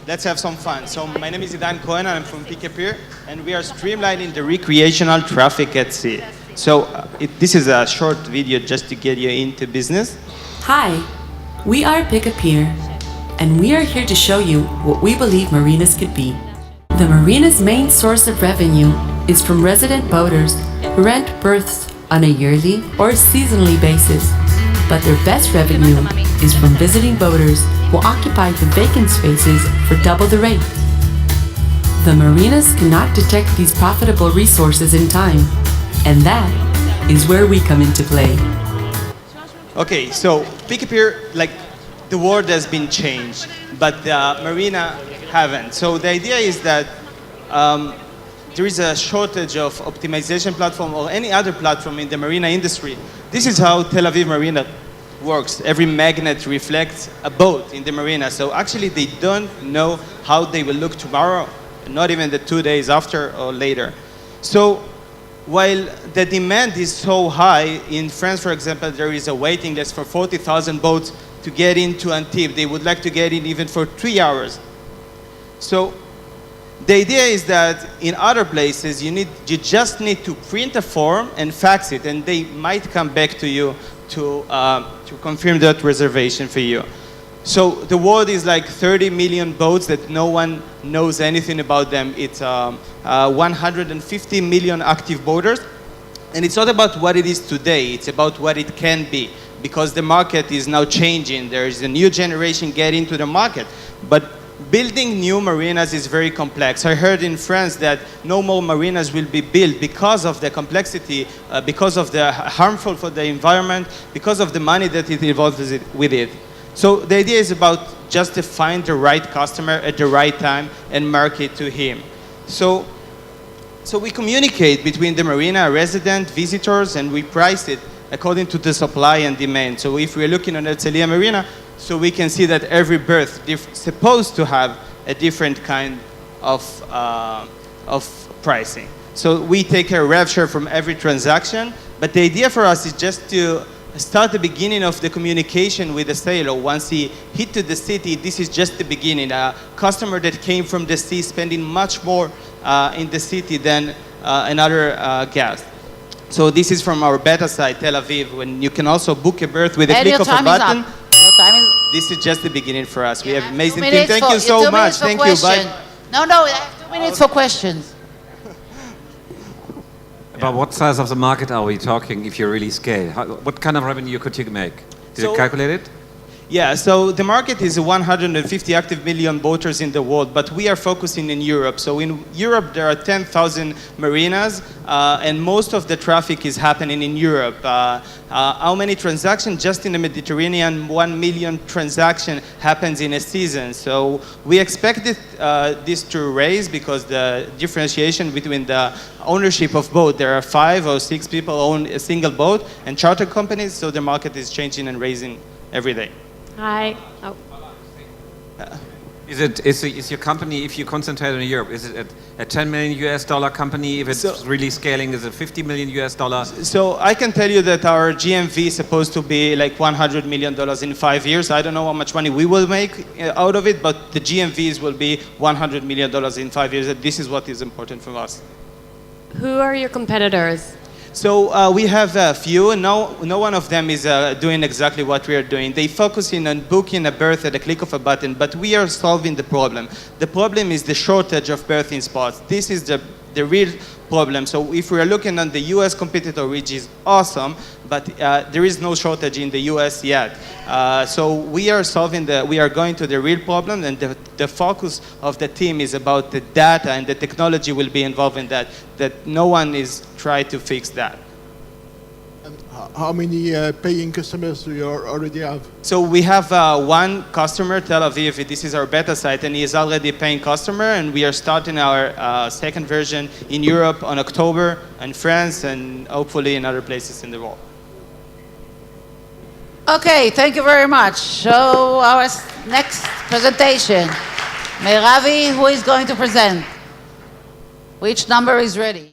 Let's have some fun. So my name is Idan Cohen, and I'm from Pick-a-Pier, and we are streamlining the recreational traffic at sea. So this is a short video just to get you into business. Hi, we are Pick-a-Pier, and we are here to show you what we believe marinas could be. The marina's main source of revenue is from resident boaters who rent berths on a yearly or seasonally basis, but their best revenue is from visiting boaters who occupy the vacant spaces for double the rate. The marinas cannot detect these profitable resources in time, and that is where we come into play. Okay, so Pick-a-Pier, like the world has been changed, but the marina haven't. So the idea is that there is a shortage of optimization platform or any other platform in the marina industry. This is how Tel Aviv Marina works. Every magnet reflects a boat in the marina. So actually they don't know how they will look tomorrow, not even the 2 days after or later. So while the demand is so high, in France, for example, there is a waiting list for 40,000 boats to get into Antibes. They would like to get in even for 3 hours. So the idea is that in other places, you just need to print a form and fax it, and they might come back to you to confirm that reservation for you. So the world is like 30 million boats that no one knows anything about them. It's 150 million active boaters. And it's not about what it is today, it's about what it can be, because the market is now changing. There is a new generation getting to the market. But building new marinas is very complex. I heard in France that no more marinas will be built because of the complexity, because of the harmful for the environment, because of the money that it involves with it. So the idea is about just to find the right customer at the right time and market to him. So we communicate between the marina, resident, visitors, and we price it according to the supply and demand. So if we're looking at Herzliya Marina, so we can see that every berth is supposed to have a different kind of pricing. So we take a rev share from every transaction, but the idea for us is just to start the beginning of the communication with the sailor. Once he hit to the city, this is just the beginning. A customer that came from the sea spending much more in the city than another guest. So this is from our beta site, Tel Aviv, when you can also book a berth with a click of a button. This is just the beginning for us. We have amazing team. Thank you so much. Thank you. Bye. No, I have 2 minutes for questions. About what size of the market are we talking if you really scale? What kind of revenue could you make? Did you calculate it? Yeah, so the market is 150 active million boaters in the world, but we are focusing in Europe. So in Europe, there are 10,000 marinas, and most of the traffic is happening in Europe. How many transactions? Just in the Mediterranean, 1 million transaction happens in a season. So we expected this to raise because the differentiation between the ownership of boat, there are 5 or 6 people own a single boat, and charter companies, so the market is changing and raising every day. Hi. Oh. Is your company, if you concentrate on Europe, is it a 10 million US dollar company? If it's really scaling, is it 50 million US dollars? So I can tell you that our GMV is supposed to be like $100 million in 5 years. I don't know how much money we will make out of it, but the GMVs will be $100 million in 5 years. This is what is important for us. Who are your competitors? So we have a few. No one of them is doing exactly what we are doing. They focus in on booking a berth at a click of a button, but we are solving the problem. The problem is the shortage of berthing spots. This is the real problem. So if we are looking at the US competitor, which is awesome, but there is no shortage in the US yet. So we are going to the real problem, and the focus of the team is about the data, and the technology will be involved in that no one is trying to fix that. And how many paying customers do you already have? So we have one customer, Tel Aviv. This is our beta site, and he is already a paying customer, and we are starting our second version in Europe on October, in France, and hopefully in other places in the world. Okay, thank you very much. So our next presentation. Meravi, who is going to present? Which number is ready?